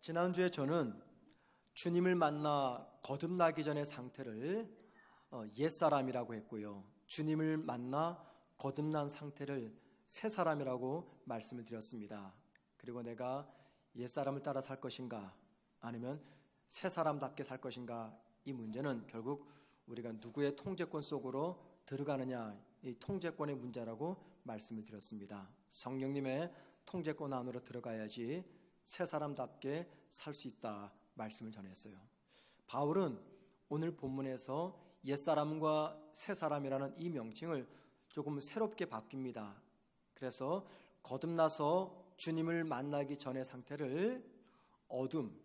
지난주에 저는 주님을 만나 거듭나기 전의 상태를 옛사람이라고 했고요. 주님을 만나 거듭난 상태를 새사람이라고 말씀을 드렸습니다. 그리고 내가 옛사람을 따라 살 것인가 아니면 새사람답게 살 것인가, 이 문제는 결국 우리가 누구의 통제권 속으로 들어가느냐, 이 통제권의 문제라고 말씀을 드렸습니다. 성령님의 통제권 안으로 들어가야지 새사람답게 살 수 있다 말씀을 전했어요. 바울은 오늘 본문에서 옛사람과 새사람이라는 이 명칭을 조금 새롭게 바뀝니다. 그래서 거듭나서 주님을 만나기 전의 상태를 어둠,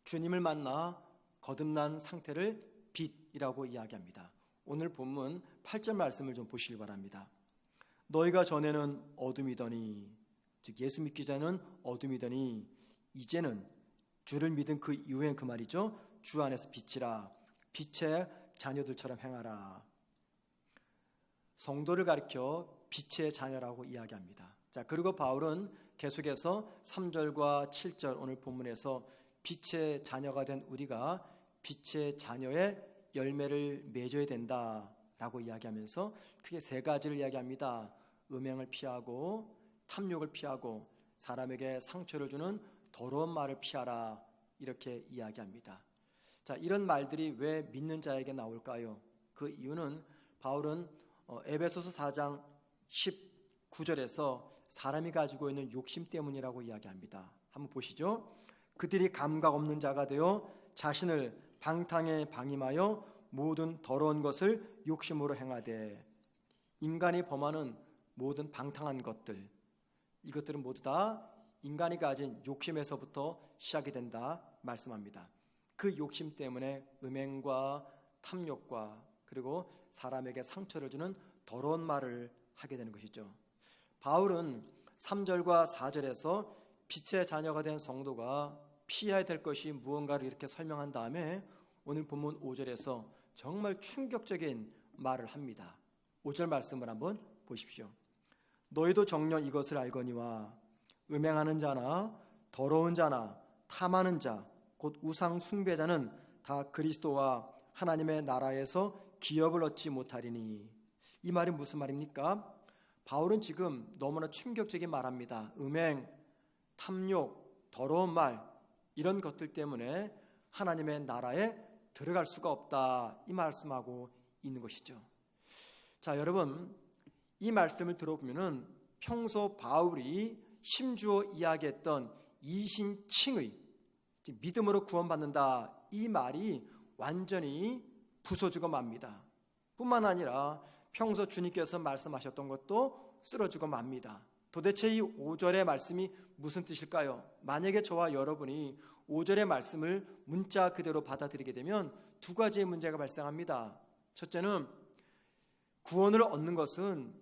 주님을 만나 거듭난 상태를 빛이라고 이야기합니다. 오늘 본문 8절 말씀을 좀 보시기 바랍니다. 너희가 전에는 어둠이더니, 즉 예수 믿기 전에는 어둠이더니 이제는 주를 믿은 그 이후엔 그 말이죠, 주 안에서 빛이라, 빛의 자녀들처럼 행하라. 성도를 가리켜 빛의 자녀라고 이야기합니다. 자, 그리고 바울은 계속해서 3절과 7절 오늘 본문에서 빛의 자녀가 된 우리가 빛의 자녀의 열매를 맺어야 된다라고 이야기하면서 크게 세 가지를 이야기합니다. 음행을 피하고, 탐욕을 피하고, 사람에게 상처를 주는 더러운 말을 피하라, 이렇게 이야기합니다. 자, 이런 말들이 왜 믿는 자에게 나올까요? 그 이유는 바울은 에베소서 4장 19절에서 사람이 가지고 있는 욕심 때문이라고 이야기합니다. 한번 보시죠. 그들이 감각 없는 자가 되어 자신을 방탕에 방임하여 모든 더러운 것을 욕심으로 행하되, 인간이 범하는 모든 방탕한 것들, 이것들은 모두 다 인간이 가진 욕심에서부터 시작이 된다 말씀합니다. 그 욕심 때문에 음행과 탐욕과 그리고 사람에게 상처를 주는 더러운 말을 하게 되는 것이죠. 바울은 3절과 4절에서 빛의 자녀가 된 성도가 피해야 될 것이 무언가를 이렇게 설명한 다음에 오늘 본문 5절에서 정말 충격적인 말을 합니다. 5절 말씀을 한번 보십시오. 너희도 정녕 이것을 알거니와 음행하는 자나 더러운 자나 탐하는 자 곧 우상 숭배자는 다 그리스도와 하나님의 나라에서 기업을 얻지 못하리니. 이 말이 무슨 말입니까? 바울은 지금 너무나 충격적인 말합니다. 음행, 탐욕, 더러운 말, 이런 것들 때문에 하나님의 나라에 들어갈 수가 없다, 이 말씀하고 있는 것이죠. 자, 여러분, 이 말씀을 들어보면은 평소 바울이 심주어 이야기했던 이신칭의 믿음으로 구원받는다, 이 말이 완전히 부서지고 맙니다. 뿐만 아니라 평소 주님께서 말씀하셨던 것도 쓰러지고 맙니다. 도대체 이 5절의 말씀이 무슨 뜻일까요? 만약에 저와 여러분이 5절의 말씀을 문자 그대로 받아들이게 되면 두 가지의 문제가 발생합니다. 첫째는 구원을 얻는 것은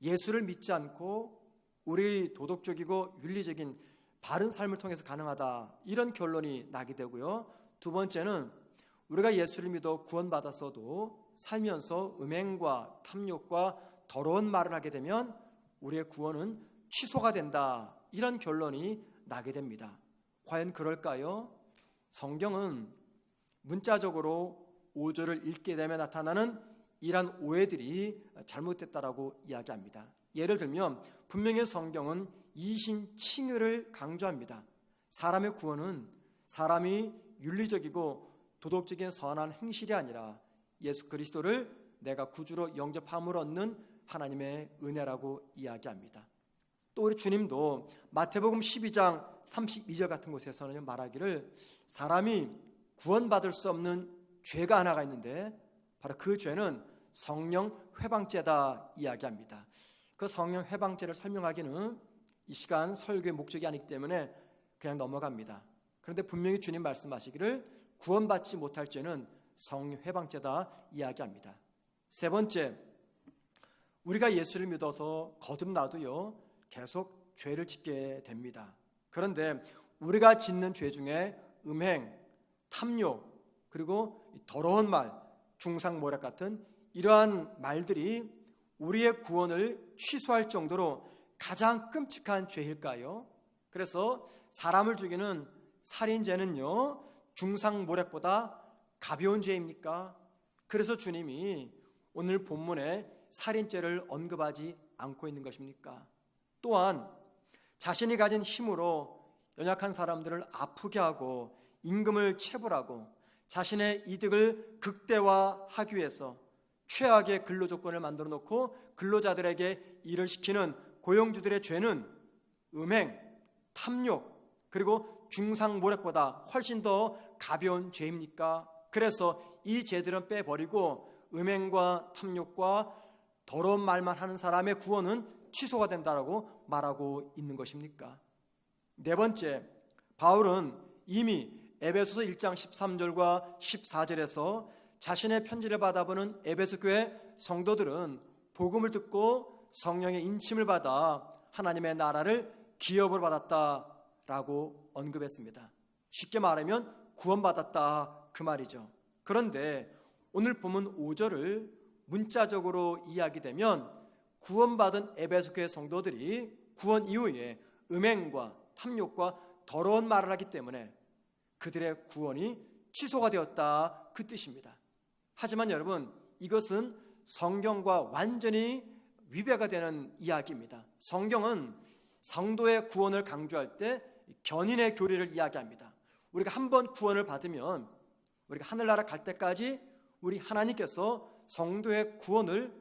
예수를 믿지 않고 우리 도덕적이고 윤리적인 바른 삶을 통해서 가능하다, 이런 결론이 나게 되고요. 두 번째는 우리가 예수를 믿어 구원받았어도 살면서 음행과 탐욕과 더러운 말을 하게 되면 우리의 구원은 취소가 된다, 이런 결론이 나게 됩니다. 과연 그럴까요? 성경은 문자적으로 5절을 읽게 되면 나타나는 이러한 오해들이 잘못됐다라고 이야기합니다. 예를 들면 분명히 성경은 이신칭의를 강조합니다. 사람의 구원은 사람이 윤리적이고 도덕적인 선한 행실이 아니라 예수 그리스도를 내가 구주로 영접함으로 얻는 하나님의 은혜라고 이야기합니다. 또 우리 주님도 마태복음 12장 32절 같은 곳에서는 말하기를, 사람이 구원받을 수 없는 죄가 하나가 있는데 바로 그 죄는 성령 회방죄다 이야기합니다. 그 성령 회방죄를 설명하기는 이 시간 설교의 목적이 아니기 때문에 그냥 넘어갑니다. 그런데 분명히 주님 말씀하시기를 구원받지 못할 죄는 성령 회방죄다 이야기합니다. 세 번째, 우리가 예수를 믿어서 거듭나도요 계속 죄를 짓게 됩니다. 그런데 우리가 짓는 죄 중에 음행, 탐욕, 그리고 더러운 말, 중상모략 같은 이러한 말들이 우리의 구원을 취소할 정도로 가장 끔찍한 죄일까요? 그래서 사람을 죽이는 살인죄는요 중상모략보다 가벼운 죄입니까? 그래서 주님이 오늘 본문에 살인죄를 언급하지 않고 있는 것입니까? 또한 자신이 가진 힘으로 연약한 사람들을 아프게 하고 임금을 체불하고 자신의 이득을 극대화하기 위해서 최악의 근로조건을 만들어 놓고 근로자들에게 일을 시키는 고용주들의 죄는 음행, 탐욕, 그리고 중상모략보다 훨씬 더 가벼운 죄입니까? 그래서 이 죄들은 빼버리고 음행과 탐욕과 더러운 말만 하는 사람의 구원은 취소가 된다라고 말하고 있는 것입니까? 네 번째, 바울은 이미 에베소서 1장 13절과 14절에서 자신의 편지를 받아보는 에베소 교회 성도들은 복음을 듣고 성령의 인침을 받아 하나님의 나라를 기업으로 받았다라고 언급했습니다. 쉽게 말하면 구원받았다 그 말이죠. 그런데 오늘 본문 5절을 문자적으로 이야기되면 구원받은 에베소 교회 성도들이 구원 이후에 음행과 탐욕과 더러운 말을 하기 때문에 그들의 구원이 취소가 되었다 그 뜻입니다. 하지만 여러분, 이것은 성경과 완전히 위배가 되는 이야기입니다. 성경은 성도의 구원을 강조할 때 견인의 교리를 이야기합니다. 우리가 한번 구원을 받으면 우리가 하늘나라 갈 때까지 우리 하나님께서 성도의 구원을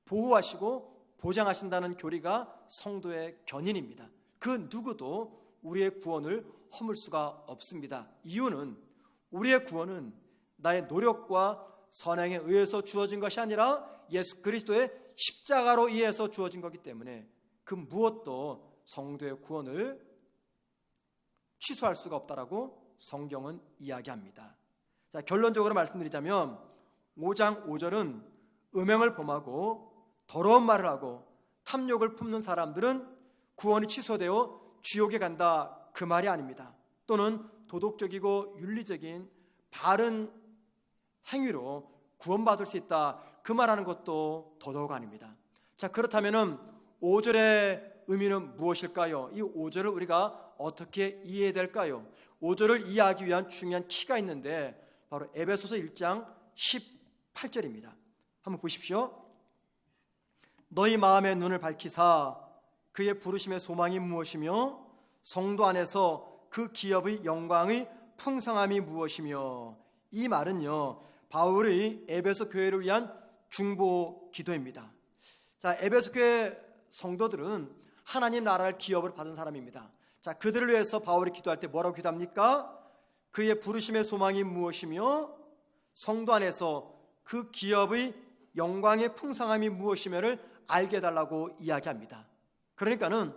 보호하시고 보장하신다는 교리가 성도의 견인입니다. 그 누구도 우리의 구원을 허물 수가 없습니다. 이유는 우리의 구원은 나의 노력과 선행에 의해서 주어진 것이 아니라 예수 그리스도의 십자가로 의해서 주어진 거기 때문에 그 무엇도 성도의 구원을 취소할 수가 없다라고 성경은 이야기합니다. 자, 결론적으로 말씀드리자면 5장 5절은 음행을 범하고 더러운 말을 하고 탐욕을 품는 사람들은 구원이 취소되어 지옥에 간다 그 말이 아닙니다. 또는 도덕적이고 윤리적인 바른 행위로 구원받을 수 있다 그 말하는 것도 더더욱 아닙니다. 자, 그렇다면 5절의 의미는 무엇일까요? 이 5절을 우리가 어떻게 이해해야 될까요? 5절을 이해하기 위한 중요한 키가 있는데 바로 에베소서 1장 18절입니다. 한번 보십시오. 너희 마음의 눈을 밝히사 그의 부르심의 소망이 무엇이며 성도 안에서 그 기업의 영광의 풍성함이 무엇이며, 이 말은요 바울의 에베소 교회를 위한 중보 기도입니다. 자, 에베소 교회 성도들은 하나님 나라를 기업으로 받은 사람입니다. 자, 그들을 위해서 바울이 기도할 때 뭐라고 기도합니까? 그의 부르심의 소망이 무엇이며 성도 안에서 그 기업의 영광의 풍성함이 무엇이며를 알게 해달라고 이야기합니다. 그러니까는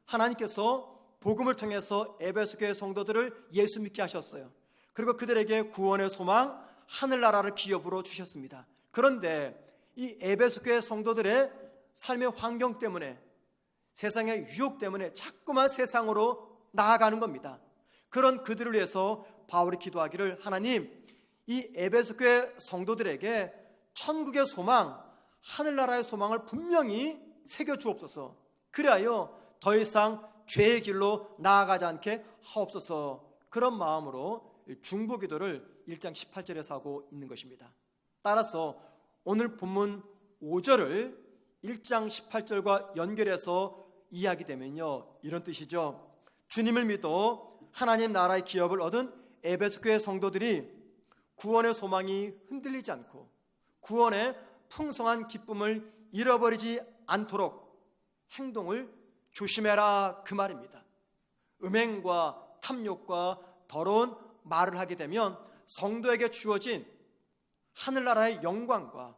하나님께서 복음을 통해서 에베소 교회 성도들을 예수 믿게 하셨어요. 그리고 그들에게 구원의 소망, 하늘나라를 기업으로 주셨습니다. 그런데 이 에베소 교회 성도들의 삶의 환경 때문에, 세상의 유혹 때문에 자꾸만 세상으로 나아가는 겁니다. 그런 그들을 위해서 바울이 기도하기를, 하나님, 이 에베소 교회 성도들에게 천국의 소망, 하늘나라의 소망을 분명히 새겨주옵소서. 그리하여 더 이상 죄의 길로 나아가지 않게 하옵소서. 그런 마음으로 중보기도를 1장 18절에서 하고 있는 것입니다. 따라서 오늘 본문 5절을 1장 18절과 연결해서 이야기되면요, 이런 뜻이죠. 주님을 믿어 하나님 나라의 기업을 얻은 에베소 교회 성도들이 구원의 소망이 흔들리지 않고 구원의 풍성한 기쁨을 잃어버리지 않도록 행동을 조심해라 그 말입니다. 음행과 탐욕과 더러운 말을 하게 되면 성도에게 주어진 하늘나라의 영광과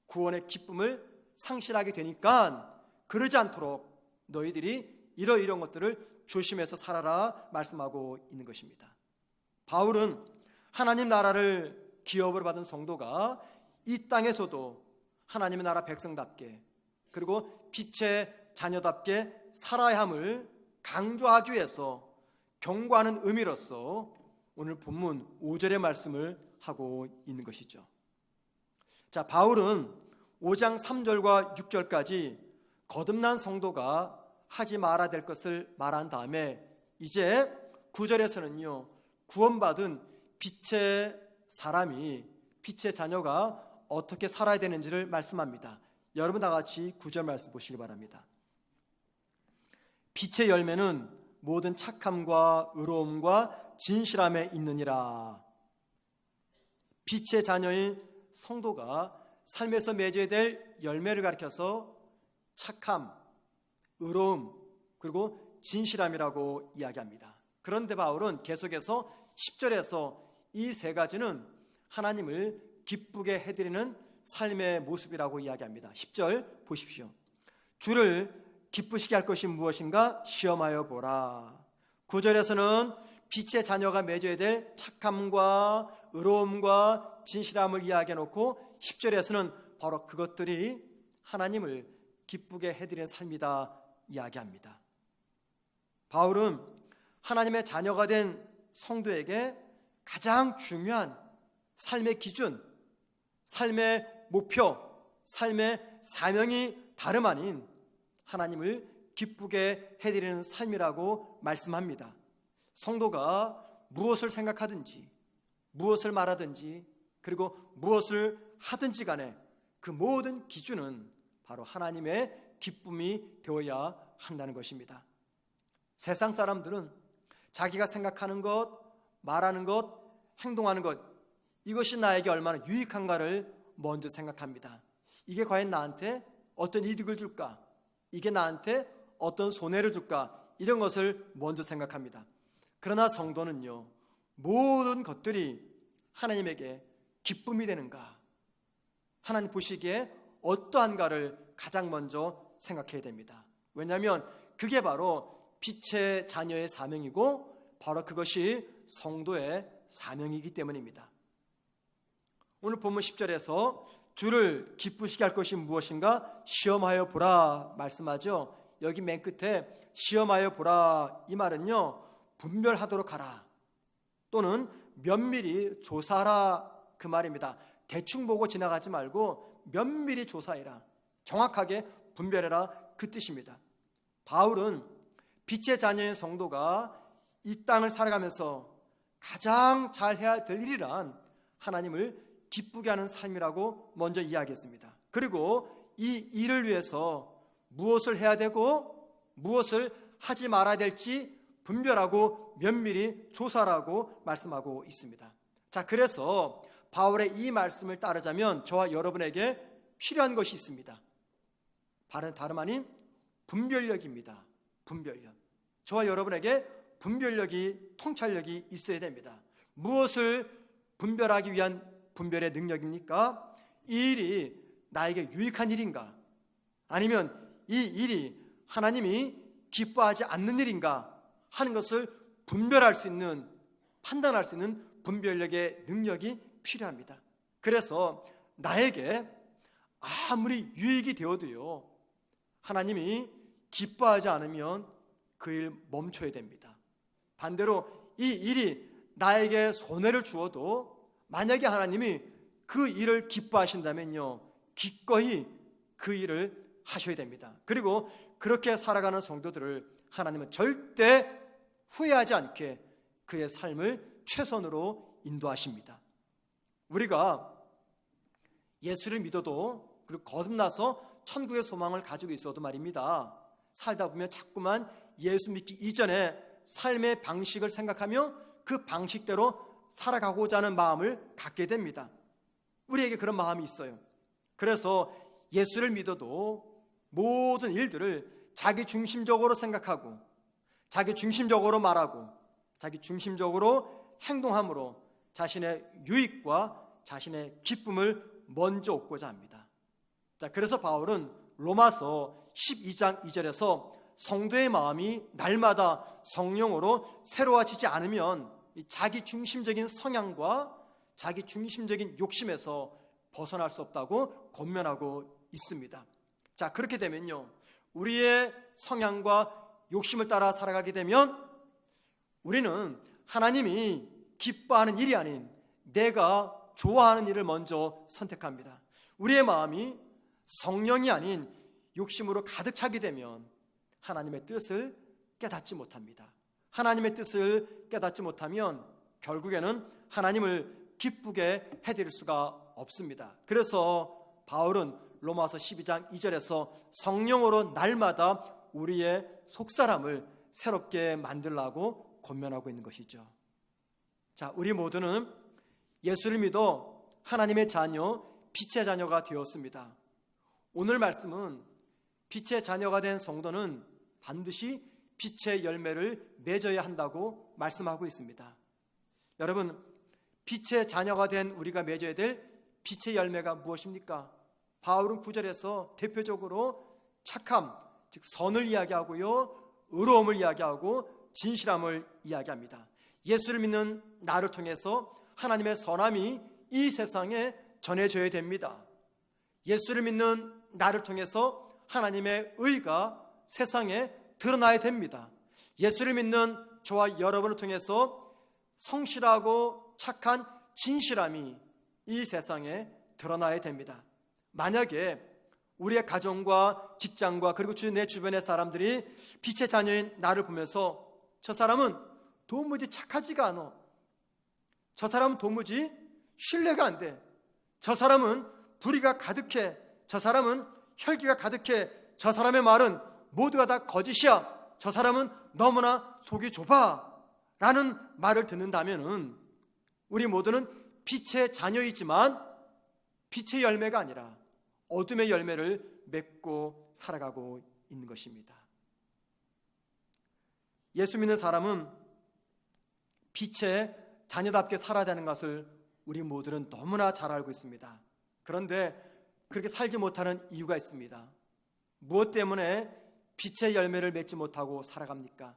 구원의 기쁨을 상실하게 되니까 그러지 않도록 너희들이 이런 것들을 조심해서 살아라 말씀하고 있는 것입니다. 바울은 하나님 나라를 기업으로 받은 성도가 이 땅에서도 하나님의 나라 백성답게, 그리고 빛의 자녀답게 살아야 함을 강조하기 위해서 경고하는 의미로서 오늘 본문 5절의 말씀을 하고 있는 것이죠. 자, 바울은 5장 3절과 6절까지 거듭난 성도가 하지 말아야 될 것을 말한 다음에 이제 9절에서는요, 구원받은 빛의 사람이, 빛의 자녀가 어떻게 살아야 되는지를 말씀합니다. 여러분 다 같이 9절 말씀 보시기 바랍니다. 빛의 열매는 모든 착함과 의로움과 진실함에 있느니라. 빛의 자녀인 성도가 삶에서 맺어야 될 열매를 가리켜서 착함, 의로움, 그리고 진실함이라고 이야기합니다. 그런데 바울은 계속해서 10절에서 이 세 가지는 하나님을 기쁘게 해드리는 삶의 모습이라고 이야기합니다. 10절 보십시오. 주를 기쁘시게 할 것이 무엇인가 시험하여 보라. 9절에서는 빛의 자녀가 맺어야 될 착함과 의로움과 진실함을 이야기해 놓고 10절에서는 바로 그것들이 하나님을 기쁘게 해드리는 삶이다 이야기합니다. 바울은 하나님의 자녀가 된 성도에게 가장 중요한 삶의 기준, 삶의 목표, 삶의 사명이 다름 아닌 하나님을 기쁘게 해드리는 삶이라고 말씀합니다. 성도가 무엇을 생각하든지, 무엇을 말하든지, 그리고 무엇을 하든지 간에 그 모든 기준은 바로 하나님의 기쁨이 되어야 한다는 것입니다. 세상 사람들은 자기가 생각하는 것, 말하는 것, 행동하는 것, 이것이 나에게 얼마나 유익한가를 먼저 생각합니다. 이게 과연 나한테 어떤 이득을 줄까? 이게 나한테 어떤 손해를 줄까? 이런 것을 먼저 생각합니다. 그러나 성도는요, 모든 것들이 하나님에게 기쁨이 되는가? 하나님 보시기에 어떠한가를 가장 먼저 생각해야 됩니다. 왜냐하면 그게 바로 빛의 자녀의 사명이고 바로 그것이 성도의 사명이기 때문입니다. 오늘 본문 10절에서 주를 기쁘시게 할 것이 무엇인가 시험하여 보라 말씀하죠. 여기 맨 끝에 시험하여 보라 이 말은요, 분별하도록 하라 또는 면밀히 조사하라 그 말입니다. 대충 보고 지나가지 말고 면밀히 조사해라, 정확하게 분별해라 그 뜻입니다. 바울은 빛의 자녀인 성도가 이 땅을 살아가면서 가장 잘해야 될 일이란 하나님을 기쁘게 하는 삶이라고 먼저 이야기했습니다. 그리고 이 일을 위해서 무엇을 해야 되고 무엇을 하지 말아야 될지 분별하고 면밀히 조사하라고 말씀하고 있습니다. 자, 그래서 바울의 이 말씀을 따르자면 저와 여러분에게 필요한 것이 있습니다. 다름 아닌 분별력입니다. 분별력. 저와 여러분에게 분별력이, 통찰력이 있어야 됩니다. 무엇을 분별하기 위한 분별의 능력입니까? 이 일이 나에게 유익한 일인가? 아니면 이 일이 하나님이 기뻐하지 않는 일인가 하는 것을 분별할 수 있는, 판단할 수 있는 분별력의 능력이 필요합니다. 그래서 나에게 아무리 유익이 되어도요, 하나님이 기뻐하지 않으면 그 일 멈춰야 됩니다. 반대로 이 일이 나에게 손해를 주어도 만약에 하나님이 그 일을 기뻐하신다면요, 기꺼이 그 일을 하셔야 됩니다. 그리고 그렇게 살아가는 성도들을 하나님은 절대 후회하지 않게 그의 삶을 최선으로 인도하십니다. 우리가 예수를 믿어도 그리고 거듭나서 천국의 소망을 가지고 있어도 말입니다, 살다 보면 자꾸만 예수 믿기 이전에 삶의 방식을 생각하며 그 방식대로 살아가고자 하는 마음을 갖게 됩니다. 우리에게 그런 마음이 있어요. 그래서 예수를 믿어도 모든 일들을 자기 중심적으로 생각하고 자기 중심적으로 말하고 자기 중심적으로 행동함으로 자신의 유익과 자신의 기쁨을 먼저 얻고자 합니다. 자, 그래서 바울은 로마서 12장 2절에서 성도의 마음이 날마다 성령으로 새로워지지 않으면 자기 중심적인 성향과 자기 중심적인 욕심에서 벗어날 수 없다고 권면하고 있습니다. 자, 그렇게 되면요, 우리의 성향과 욕심을 따라 살아가게 되면 우리는 하나님이 기뻐하는 일이 아닌 내가 좋아하는 일을 먼저 선택합니다. 우리의 마음이 성령이 아닌 욕심으로 가득 차게 되면 하나님의 뜻을 깨닫지 못합니다. 하나님의 뜻을 깨닫지 못하면 결국에는 하나님을 기쁘게 해드릴 수가 없습니다. 그래서 바울은 로마서 12장 2절에서 성령으로 날마다 우리의 속사람을 새롭게 만들라고 권면하고 있는 것이죠. 자, 우리 모두는 예수를 믿어 하나님의 자녀, 빛의 자녀가 되었습니다. 오늘 말씀은 빛의 자녀가 된 성도는 반드시 빛의 열매를 맺어야 한다고 말씀하고 있습니다. 여러분, 빛의 자녀가 된 우리가 맺어야 될 빛의 열매가 무엇입니까? 바울은 9절에서 대표적으로 착함, 즉 선을 이야기하고요, 의로움을 이야기하고 진실함을 이야기합니다. 예수를 믿는 나를 통해서 하나님의 선함이 이 세상에 전해져야 됩니다. 예수를 믿는 나를 통해서 하나님의 의가 세상에 드러나야 됩니다. 예수를 믿는 저와 여러분을 통해서 성실하고 착한 진실함이 이 세상에 드러나야 됩니다. 만약에 우리의 가정과 직장과 그리고 내 주변의 사람들이 빛의 자녀인 나를 보면서 저 사람은 도무지 착하지가 않아, 저 사람은 도무지 신뢰가 안 돼, 저 사람은 불의가 가득해, 저 사람은 혈기가 가득해, 저 사람의 말은 모두가 다 거짓이야, 저 사람은 너무나 속이 좁아 라는 말을 듣는다면 우리 모두는 빛의 자녀이지만 빛의 열매가 아니라 어둠의 열매를 맺고 살아가고 있는 것입니다. 예수 믿는 사람은 빛의 자녀답게 살아야 되는 것을 우리 모두는 너무나 잘 알고 있습니다. 그런데 그렇게 살지 못하는 이유가 있습니다. 무엇 때문에 빛의 열매를 맺지 못하고 살아갑니까?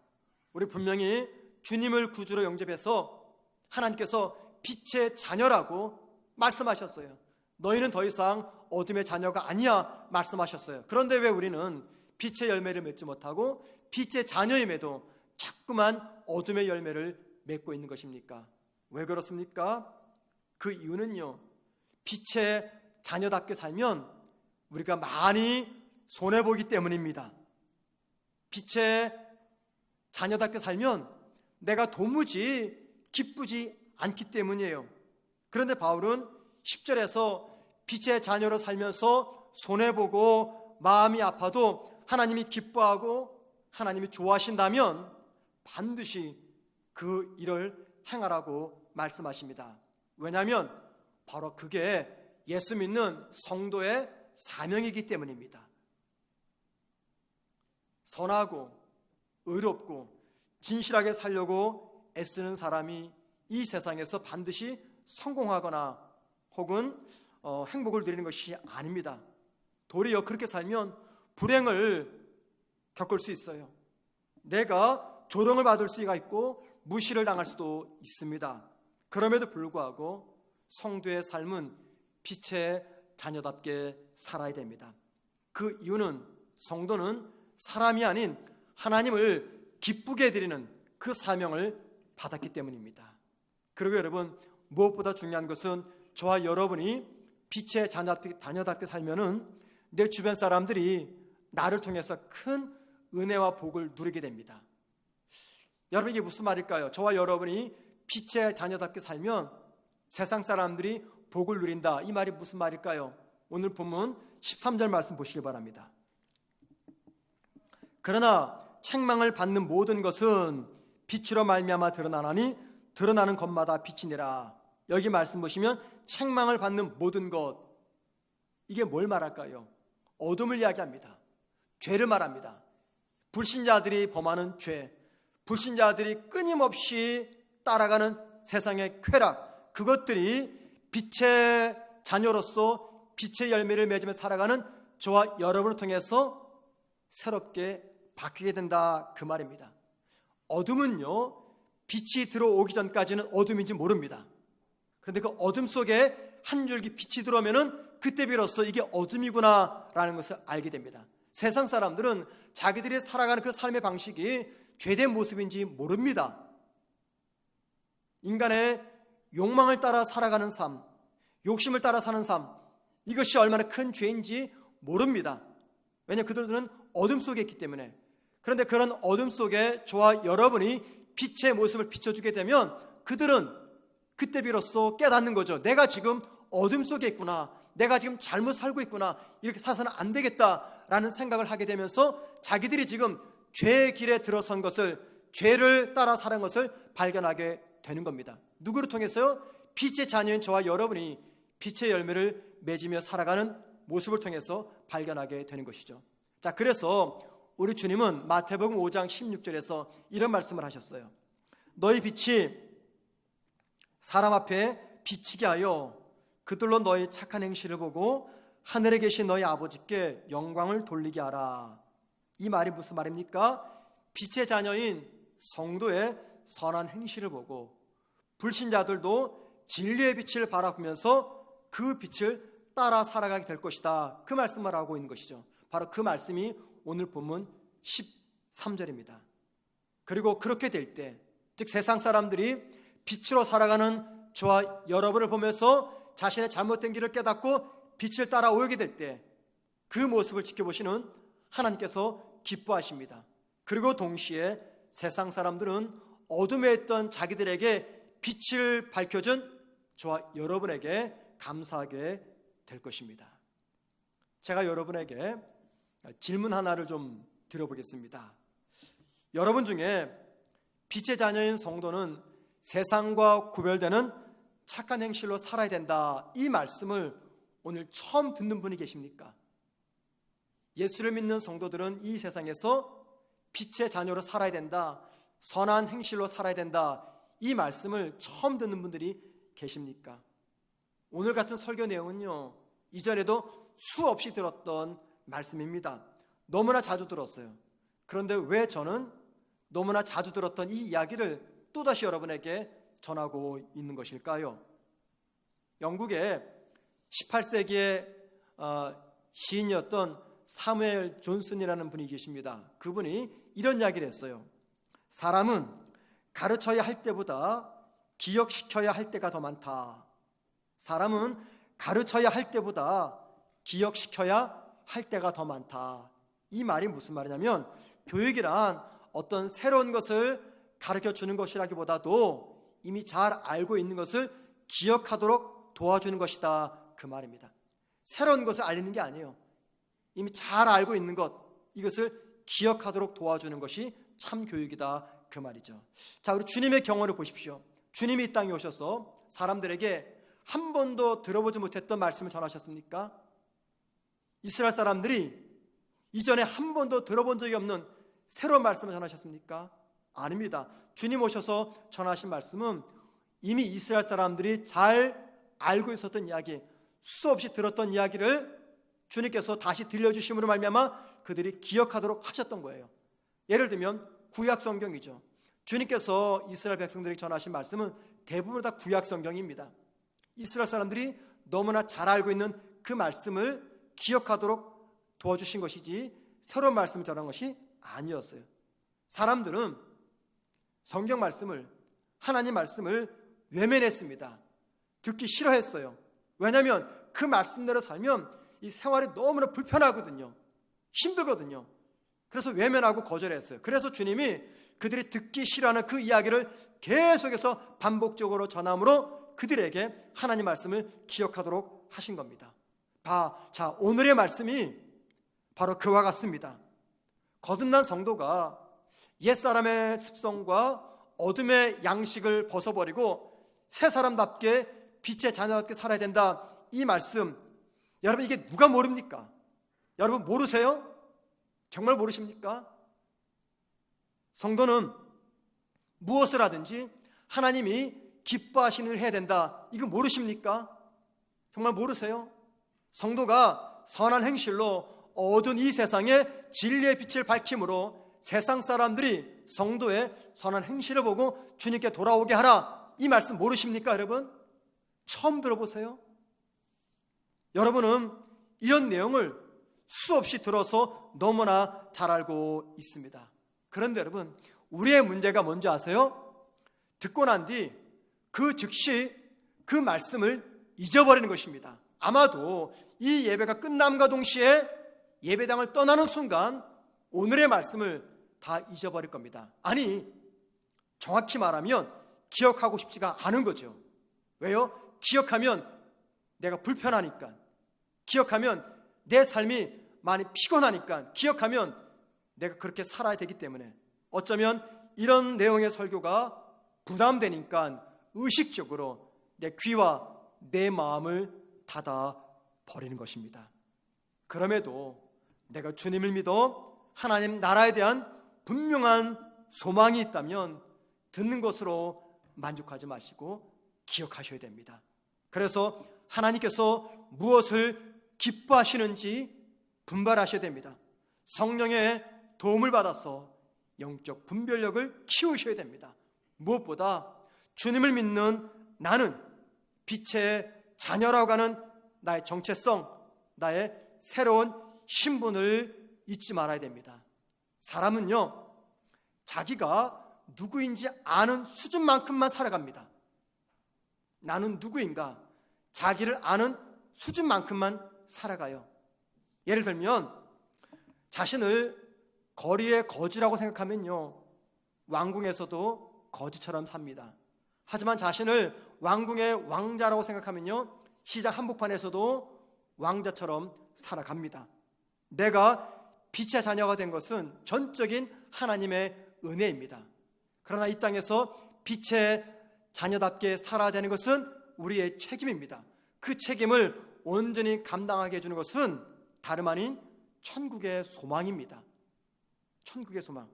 우리 분명히 주님을 구주로 영접해서 하나님께서 빛의 자녀라고 말씀하셨어요. 너희는 더 이상 어둠의 자녀가 아니야 말씀하셨어요. 그런데 왜 우리는 빛의 열매를 맺지 못하고 빛의 자녀임에도 자꾸만 어둠의 열매를 맺고 있는 것입니까? 왜 그렇습니까? 그 이유는요, 빛의 자녀답게 살면 우리가 많이 손해보기 때문입니다. 빛의 자녀답게 살면 내가 도무지 기쁘지 않기 때문이에요. 그런데 바울은 10절에서 빛의 자녀로 살면서 손해보고 마음이 아파도 하나님이 기뻐하고 하나님이 좋아하신다면 반드시 그 일을 행하라고 말씀하십니다. 왜냐하면 바로 그게 예수 믿는 성도의 사명이기 때문입니다. 선하고 의롭고 진실하게 살려고 애쓰는 사람이 이 세상에서 반드시 성공하거나 혹은 행복을 누리는 것이 아닙니다. 도리어 그렇게 살면 불행을 겪을 수 있어요. 내가 조롱을 받을 수가 있고 무시를 당할 수도 있습니다. 그럼에도 불구하고 성도의 삶은 빛의 자녀답게 살아야 됩니다. 그 이유는 성도는 사람이 아닌 하나님을 기쁘게 해드리는 그 사명을 받았기 때문입니다. 그리고 여러분, 무엇보다 중요한 것은 저와 여러분이 빛의 자녀답게 살면은 내 주변 사람들이 나를 통해서 큰 은혜와 복을 누리게 됩니다. 여러분, 이게 무슨 말일까요? 저와 여러분이 빛의 자녀답게 살면 세상 사람들이 복을 누린다, 이 말이 무슨 말일까요? 오늘 본문 13절 말씀 보시기 바랍니다. 그러나 책망을 받는 모든 것은 빛으로 말미암아 드러나나니 드러나는 것마다 빛이니라. 여기 말씀 보시면 책망을 받는 모든 것, 이게 뭘 말할까요? 어둠을 이야기합니다. 죄를 말합니다. 불신자들이 범하는 죄, 불신자들이 끊임없이 따라가는 세상의 쾌락, 그것들이 빛의 자녀로서 빛의 열매를 맺으며 살아가는 저와 여러분을 통해서 새롭게 바뀌게 된다, 그 말입니다. 어둠은요, 빛이 들어오기 전까지는 어둠인지 모릅니다. 그런데 그 어둠 속에 한 줄기 빛이 들어오면은 그때 비로소 이게 어둠이구나 라는 것을 알게 됩니다. 세상 사람들은 자기들이 살아가는 그 삶의 방식이 죄된 모습인지 모릅니다. 인간의 욕망을 따라 살아가는 삶, 욕심을 따라 사는 삶, 이것이 얼마나 큰 죄인지 모릅니다. 왜냐하면 그들은 어둠 속에 있기 때문에. 그런데 그런 어둠 속에 저와 여러분이 빛의 모습을 비춰주게 되면 그들은 그때 비로소 깨닫는 거죠. 내가 지금 어둠 속에 있구나, 내가 지금 잘못 살고 있구나, 이렇게 살아서는 안 되겠다라는 생각을 하게 되면서 자기들이 지금 죄의 길에 들어선 것을, 죄를 따라 살은 것을 발견하게 되는 겁니다. 누구를 통해서요? 빛의 자녀인 저와 여러분이 빛의 열매를 맺으며 살아가는 모습을 통해서 발견하게 되는 것이죠. 자, 그래서 우리 주님은 마태복음 5장 16절에서 이런 말씀을 하셨어요. 너희 빛이 사람 앞에 비치게 하여 그들로 너희 착한 행실을 보고 하늘에 계신 너희 아버지께 영광을 돌리게 하라. 이 말이 무슨 말입니까? 빛의 자녀인 성도의 선한 행실을 보고 불신자들도 진리의 빛을 바라보면서 그 빛을 따라 살아가게 될 것이다. 그 말씀을 하고 있는 것이죠. 바로 그 말씀이 오늘 본문 13절입니다. 그리고 그렇게 될 때, 즉 세상 사람들이 빛으로 살아가는 저와 여러분을 보면서 자신의 잘못된 길을 깨닫고 빛을 따라 오게 될 때 그 모습을 지켜보시는 하나님께서 기뻐하십니다. 그리고 동시에 세상 사람들은 어둠에 있던 자기들에게 빛을 밝혀준 저와 여러분에게 감사하게 될 것입니다. 제가 여러분에게 질문 하나를 좀 드려보겠습니다. 여러분 중에 빛의 자녀인 성도는 세상과 구별되는 착한 행실로 살아야 된다, 이 말씀을 오늘 처음 듣는 분이 계십니까? 예수를 믿는 성도들은 이 세상에서 빛의 자녀로 살아야 된다, 선한 행실로 살아야 된다, 이 말씀을 처음 듣는 분들이 계십니까? 오늘 같은 설교 내용은요, 이전에도 수없이 들었던 말씀입니다. 너무나 자주 들었어요. 그런데 왜 저는 너무나 자주 들었던 이 이야기를 또다시 여러분에게 전하고 있는 것일까요? 영국의 18세기의 시인이었던 사무엘 존슨이라는 분이 계십니다. 그분이 이런 이야기를 했어요. 사람은 가르쳐야 할 때보다 기억시켜야 할 때가 더 많다. 사람은 가르쳐야 할 때보다 기억시켜야 할 때가 더 많다. 이 말이 무슨 말이냐면, 교육이란 어떤 새로운 것을 가르쳐주는 것이라기보다도 이미 잘 알고 있는 것을 기억하도록 도와주는 것이다, 그 말입니다. 새로운 것을 알리는 게 아니에요. 이미 잘 알고 있는 것, 이것을 기억하도록 도와주는 것이 참 교육이다, 그 말이죠. 자, 우리 주님의 경험을 보십시오. 주님이 이 땅에 오셔서 사람들에게 한 번도 들어보지 못했던 말씀을 전하셨습니까? 이스라엘 사람들이 이전에 한 번도 들어본 적이 없는 새로운 말씀을 전하셨습니까? 아닙니다. 주님 오셔서 전하신 말씀은 이미 이스라엘 사람들이 잘 알고 있었던 이야기, 수없이 들었던 이야기를 주님께서 다시 들려주심으로 말미암아 그들이 기억하도록 하셨던 거예요. 예를 들면 구약 성경이죠. 주님께서 이스라엘 백성들에게 전하신 말씀은 대부분 다 구약 성경입니다. 이스라엘 사람들이 너무나 잘 알고 있는 그 말씀을 기억하도록 도와주신 것이지 새로운 말씀을 전한 것이 아니었어요. 사람들은 성경 말씀을, 하나님 말씀을 외면했습니다. 듣기 싫어했어요. 왜냐하면 그 말씀대로 살면 이 생활이 너무나 불편하거든요. 힘들거든요. 그래서 외면하고 거절했어요. 그래서 주님이 그들이 듣기 싫어하는 그 이야기를 계속해서 반복적으로 전함으로 그들에게 하나님 말씀을 기억하도록 하신 겁니다. 자, 오늘의 말씀이 바로 그와 같습니다. 거듭난 성도가 옛사람의 습성과 어둠의 양식을 벗어버리고 새 사람답게 빛의 자녀답게 살아야 된다, 이 말씀, 여러분 이게 누가 모릅니까? 여러분 모르세요? 정말 모르십니까? 성도는 무엇을 하든지 하나님이 기뻐하시는 일을 해야 된다, 이거 모르십니까? 정말 모르세요? 성도가 선한 행실로 어두운 이 세상에 진리의 빛을 밝힘으로 세상 사람들이 성도의 선한 행실을 보고 주님께 돌아오게 하라, 이 말씀 모르십니까 여러분? 처음 들어보세요? 여러분은 이런 내용을 수없이 들어서 너무나 잘 알고 있습니다. 그런데 여러분, 우리의 문제가 뭔지 아세요? 듣고 난 뒤 그 즉시 그 말씀을 잊어버리는 것입니다. 아마도 이 예배가 끝남과 동시에 예배당을 떠나는 순간 오늘의 말씀을 다 잊어버릴 겁니다. 아니, 정확히 말하면 기억하고 싶지가 않은 거죠. 왜요? 기억하면 내가 불편하니까, 기억하면 내 삶이 많이 피곤하니까, 기억하면 내가 그렇게 살아야 되기 때문에 어쩌면 이런 내용의 설교가 부담되니까 의식적으로 내 귀와 내 마음을 닫아 버리는 것입니다. 그럼에도 내가 주님을 믿어 하나님 나라에 대한 분명한 소망이 있다면 듣는 것으로 만족하지 마시고 기억하셔야 됩니다. 그래서 하나님께서 무엇을 기뻐하시는지 분별하셔야 됩니다. 성령의 도움을 받아서 영적 분별력을 키우셔야 됩니다. 무엇보다 주님을 믿는 나는 빛의 자녀라고 하는 나의 정체성, 나의 새로운 신분을 잊지 말아야 됩니다. 사람은요, 자기가 누구인지 아는 수준만큼만 살아갑니다. 나는 누구인가? 자기를 아는 수준만큼만 살아가요. 예를 들면 자신을 거리의 거지라고 생각하면요, 왕궁에서도 거지처럼 삽니다. 하지만 자신을 왕궁의 왕자라고 생각하면요, 시장 한복판에서도 왕자처럼 살아갑니다. 내가 빛의 자녀가 된 것은 전적인 하나님의 은혜입니다. 그러나 이 땅에서 빛의 자녀답게 살아야 되는 것은 우리의 책임입니다. 그 책임을 온전히 감당하게 해주는 것은 다름 아닌 천국의 소망입니다. 천국의 소망,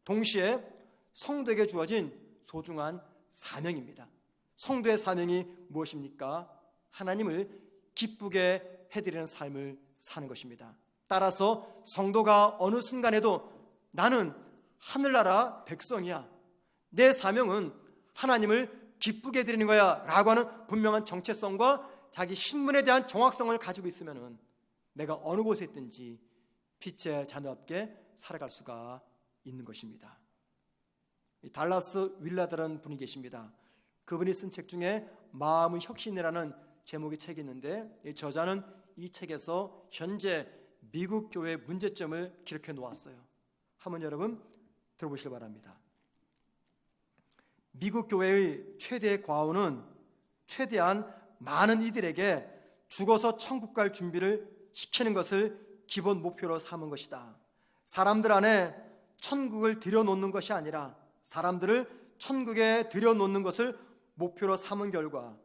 동시에 성도에게 주어진 소중한 사명입니다. 성도의 사명이 무엇입니까? 하나님을 기쁘게 해드리는 삶을 사는 것입니다. 따라서 성도가 어느 순간에도 나는 하늘나라 백성이야, 내 사명은 하나님을 기쁘게 해드리는 거야 라고 하는 분명한 정체성과 자기 신분에 대한 정확성을 가지고 있으면 내가 어느 곳에 있든지 빛의 자녀답게 살아갈 수가 있는 것입니다. 달라스 윌라드라는 분이 계십니다. 그분이 쓴 책 중에 마음의 혁신이라는 제목의 책이 있는데, 이 저자는 이 책에서 현재 미국 교회의 문제점을 기록해 놓았어요. 한번 여러분 들어보시기 바랍니다. 미국 교회의 최대의 과오는 최대한 많은 이들에게 죽어서 천국 갈 준비를 시키는 것을 기본 목표로 삼은 것이다. 사람들 안에 천국을 들여놓는 것이 아니라 사람들을 천국에 들여놓는 것을 목표로 삼은 결과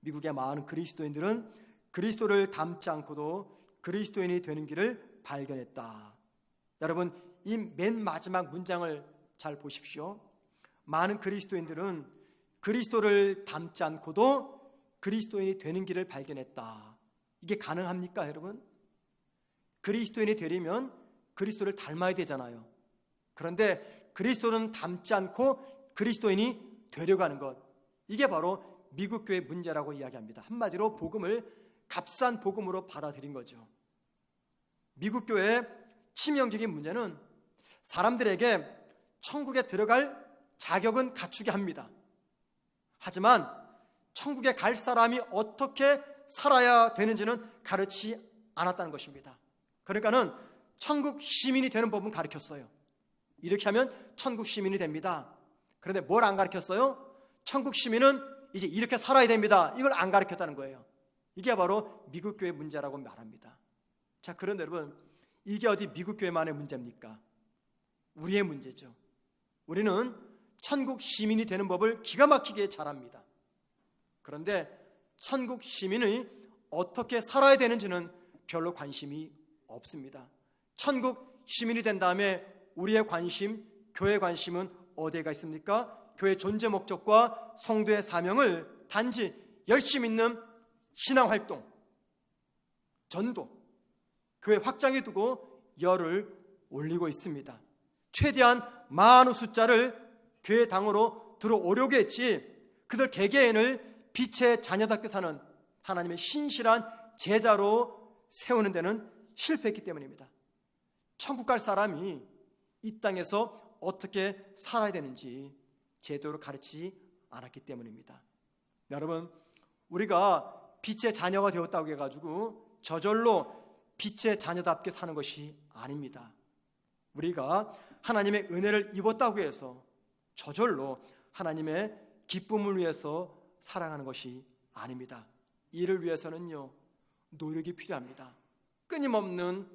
미국의 많은 그리스도인들은 그리스도를 닮지 않고도 그리스도인이 되는 길을 발견했다. 여러분, 이 맨 마지막 문장을 잘 보십시오. 많은 그리스도인들은 그리스도를 닮지 않고도 그리스도인이 되는 길을 발견했다. 이게 가능합니까, 여러분? 그리스도인이 되려면 그리스도를 닮아야 되잖아요. 그런데 그리스도는 닮지 않고 그리스도인이 되려고 하는 것, 이게 바로 미국 교회의 문제라고 이야기합니다. 한마디로 복음을 값싼 복음으로 받아들인 거죠. 미국 교회의 치명적인 문제는 사람들에게 천국에 들어갈 자격은 갖추게 합니다. 하지만 천국에 갈 사람이 어떻게 살아야 되는지는 가르치지 않았다는 것입니다. 그러니까는 천국 시민이 되는 법은 가르쳤어요. 이렇게 하면 천국 시민이 됩니다. 그런데 뭘 안 가르쳤어요? 천국 시민은 이제 이렇게 살아야 됩니다. 이걸 안 가르쳤다는 거예요. 이게 바로 미국 교회 문제라고 말합니다. 자, 그런데 여러분, 이게 어디 미국 교회만의 문제입니까? 우리의 문제죠. 우리는 천국 시민이 되는 법을 기가 막히게 잘합니다. 그런데 천국 시민이 어떻게 살아야 되는지는 별로 관심이 없습니다. 천국 시민이 된 다음에 우리의 관심, 교회의 관심은 어디에 있습니까? 교회 존재 목적과 성도의 사명을 단지 열심히 있는 신앙활동, 전도, 교회 확장에 두고 열을 올리고 있습니다. 최대한 많은 숫자를 교회 당으로 들어오려고 했지, 그들 개개인을 빛의 자녀답게 사는 하나님의 신실한 제자로 세우는 데는 실패했기 때문입니다. 천국 갈 사람이 이 땅에서 어떻게 살아야 되는지 제대로 가르치지 않았기 때문입니다. 여러분, 우리가 빛의 자녀가 되었다고 해가지고 저절로 빛의 자녀답게 사는 것이 아닙니다. 우리가 하나님의 은혜를 입었다고 해서 저절로 하나님의 기쁨을 위해서 살아가는 것이 아닙니다. 이를 위해서는요, 노력이 필요합니다. 끊임없는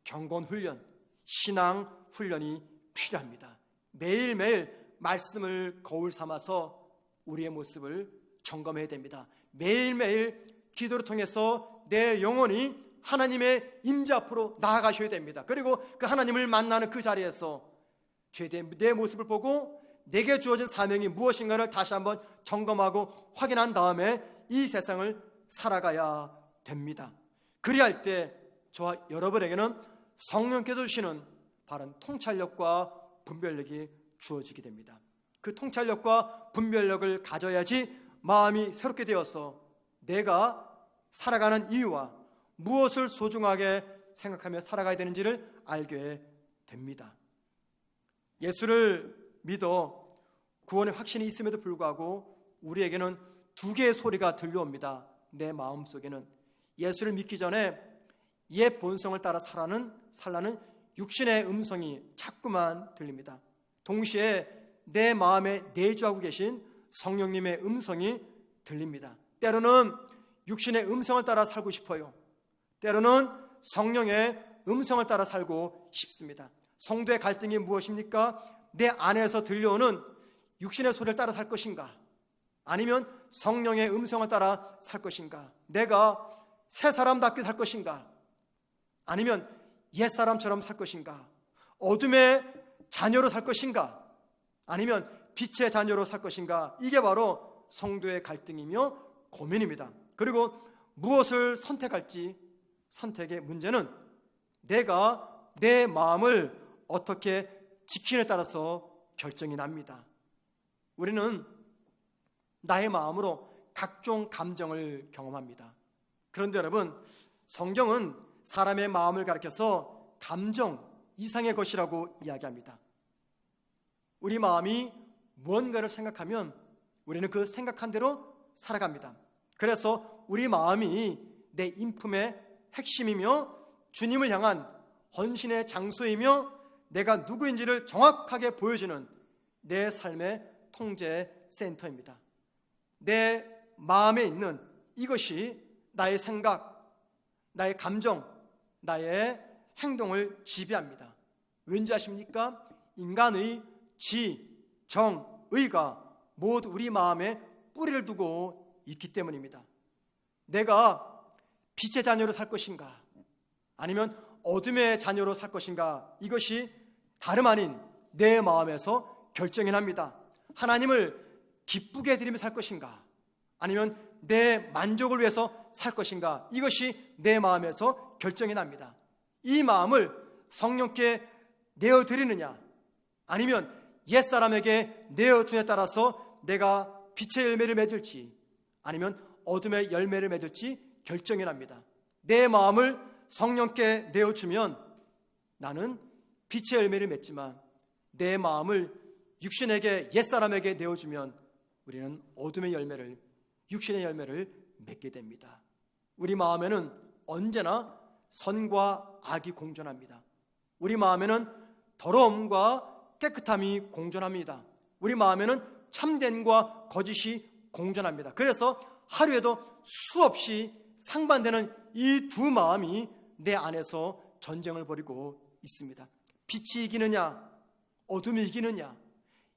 경건 훈련, 신앙 훈련이 필요합니다. 매일매일 말씀을 거울 삼아서 우리의 모습을 점검해야 됩니다. 매일매일 기도를 통해서 내 영혼이 하나님의 임재 앞으로 나아가셔야 됩니다. 그리고 그 하나님을 만나는 그 자리에서 죄된 내 모습을 보고 내게 주어진 사명이 무엇인가를 다시 한번 점검하고 확인한 다음에 이 세상을 살아가야 됩니다. 그리할 때 저와 여러분에게는 성령께서 주시는 바른 통찰력과 분별력이 주어지게 됩니다. 그 통찰력과 분별력을 가져야지 마음이 새롭게 되어서 내가 살아가는 이유와 무엇을 소중하게 생각하며 살아가야 되는지를 알게 됩니다. 예수를 믿어 구원의 확신이 있음에도 불구하고 우리에게는 두 개의 소리가 들려옵니다. 내 마음속에는 예수를 믿기 전에 옛 본성을 따라 살라는 육신의 음성이 자꾸만 들립니다. 동시에 내 마음에 내주하고 계신 성령님의 음성이 들립니다. 때로는 육신의 음성을 따라 살고 싶어요. 때로는 성령의 음성을 따라 살고 싶습니다. 성도의 갈등이 무엇입니까? 내 안에서 들려오는 육신의 소리를 따라 살 것인가? 아니면 성령의 음성을 따라 살 것인가? 내가 새 사람답게 살 것인가? 아니면 옛사람처럼 살 것인가? 어둠의 자녀로 살 것인가? 아니면 빛의 자녀로 살 것인가? 이게 바로 성도의 갈등이며 고민입니다. 그리고 무엇을 선택할지 선택의 문제는 내가 내 마음을 어떻게 지키느냐에 따라서 결정이 납니다. 우리는 나의 마음으로 각종 감정을 경험합니다. 그런데 여러분, 성경은 사람의 마음을 가리켜서 감정 이상의 것이라고 이야기합니다. 우리 마음이 무언가를 생각하면 우리는 그 생각한 대로 살아갑니다. 그래서 우리 마음이 내 인품의 핵심이며 주님을 향한 헌신의 장소이며 내가 누구인지를 정확하게 보여주는 내 삶의 통제 센터입니다. 내 마음에 있는 이것이 나의 생각, 나의 감정, 나의 행동을 지배합니다. 왠지 아십니까? 인간의 지, 정, 의가 모두 우리 마음에 뿌리를 두고 있기 때문입니다. 내가 빛의 자녀로 살 것인가? 아니면 어둠의 자녀로 살 것인가? 이것이 다름 아닌 내 마음에서 결정이 납니다. 하나님을 기쁘게 드리며 살 것인가? 아니면 내 만족을 위해서 살 것인가? 이것이 내 마음에서 결정이 납니다. 이 마음을 성령께 내어드리느냐? 아니면 옛사람에게 내어주냐에 따라서 내가 빛의 열매를 맺을지 아니면 어둠의 열매를 맺을지 결정이 납니다. 내 마음을 성령께 내어주면 나는 빛의 열매를 맺지만 내 마음을 육신에게 옛사람에게 내어주면 우리는 어둠의 열매를, 육신의 열매를 맺게 됩니다. 우리 마음에는 언제나 선과 악이 공존합니다. 우리 마음에는 더러움과 깨끗함이 공존합니다. 우리 마음에는 참됨과 거짓이 공존합니다. 그래서 하루에도 수없이 상반되는 이 두 마음이 내 안에서 전쟁을 벌이고 있습니다. 빛이 이기느냐, 어둠이 이기느냐,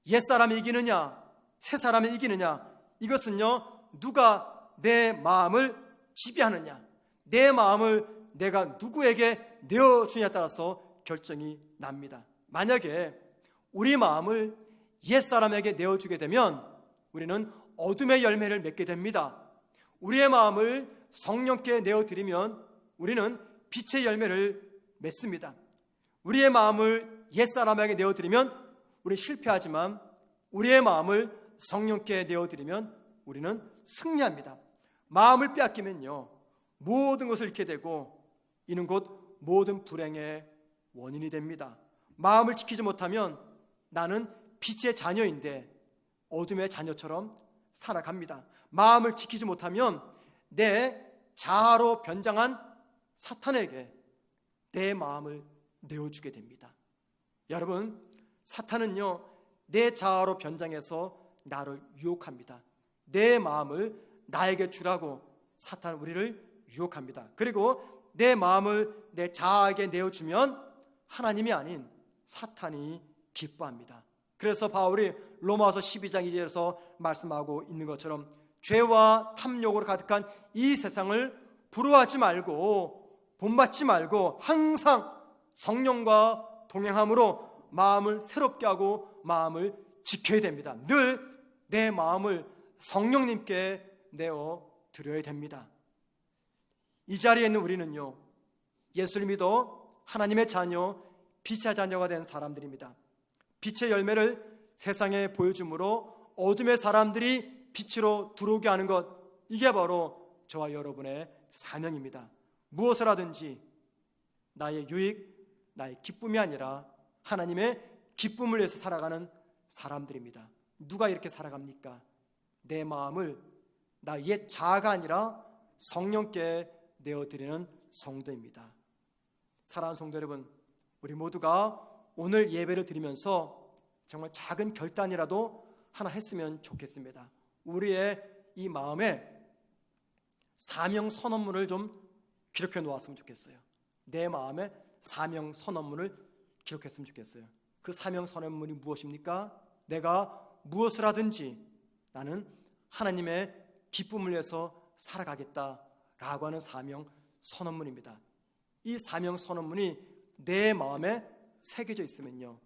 옛사람이 이기느냐, 새사람이 이기느냐, 이것은요 누가 내 마음을 지배하느냐, 내 마음을 내가 누구에게 내어주냐에 따라서 결정이 납니다. 만약에 우리 마음을 옛사람에게 내어주게 되면 우리는 어둠의 열매를 맺게 됩니다. 우리의 마음을 성령께 내어드리면 우리는 빛의 열매를 맺습니다. 우리의 마음을 옛사람에게 내어드리면 우리는 실패하지만 우리의 마음을 성령께 내어드리면 우리는 승리합니다. 마음을 빼앗기면요 모든 것을 잃게 되고 이는 곧 모든 불행의 원인이 됩니다. 마음을 지키지 못하면 나는 빛의 자녀인데 어둠의 자녀처럼 살아갑니다. 마음을 지키지 못하면 내 자아로 변장한 사탄에게 내 마음을 내어주게 됩니다. 여러분, 사탄은요 내 자아로 변장해서 나를 유혹합니다. 내 마음을 나에게 주라고 사탄은 우리를 유혹합니다. 그리고 내 마음을 내 자아에게 내어주면 하나님이 아닌 사탄이 기뻐합니다. 그래서 바울이 로마서 12장 2절에서 말씀하고 있는 것처럼 죄와 탐욕으로 가득한 이 세상을 부러워하지 말고 본받지 말고 항상 성령과 동행함으로 마음을 새롭게 하고 마음을 지켜야 됩니다. 늘 내 마음을 성령님께 내어 드려야 됩니다. 이 자리에 있는 우리는요, 예수를 믿어 하나님의 자녀, 빛의 자녀가 된 사람들입니다. 빛의 열매를 세상에 보여줌으로 어둠의 사람들이 빛으로 들어오게 하는 것, 이게 바로 저와 여러분의 사명입니다. 무엇을 하든지 나의 유익, 나의 기쁨이 아니라 하나님의 기쁨을 위해서 살아가는 사람들입니다. 누가 이렇게 살아갑니까? 내 마음을 나 옛 자아가 아니라 성령께 내어드리는 성도입니다. 사랑하는 성도 여러분, 우리 모두가 오늘 예배를 드리면서 정말 작은 결단이라도 하나 했으면 좋겠습니다. 우리의 이 마음에 사명 선언문을 좀 기록해 놓았으면 좋겠어요. 내 마음에 사명 선언문을 기록했으면 좋겠어요. 그 사명 선언문이 무엇입니까? 내가 무엇을 하든지 나는 하나님의 기쁨을 위해서 살아가겠다라고 하는 사명 선언문입니다. 이 사명 선언문이 내 마음에 새겨져 있으면요,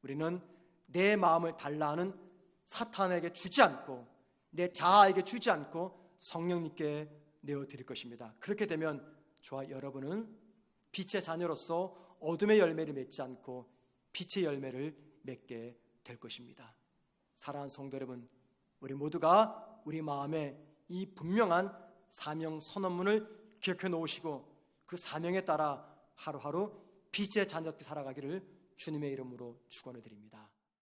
우리는 내 마음을 달라 하는 사탄에게 주지 않고 내 자아에게 주지 않고 성령님께 내어드릴 것입니다. 그렇게 되면 저와 여러분은 빛의 자녀로서 어둠의 열매를 맺지 않고 빛의 열매를 맺게 될 것입니다. 사랑하는 성도 여러분, 우리 모두가 우리 마음에 이 분명한 사명 선언문을 기억해 놓으시고 그 사명에 따라 하루하루 빛의 자녀답게 살아가기를 주님의 이름으로 축원을 드립니다.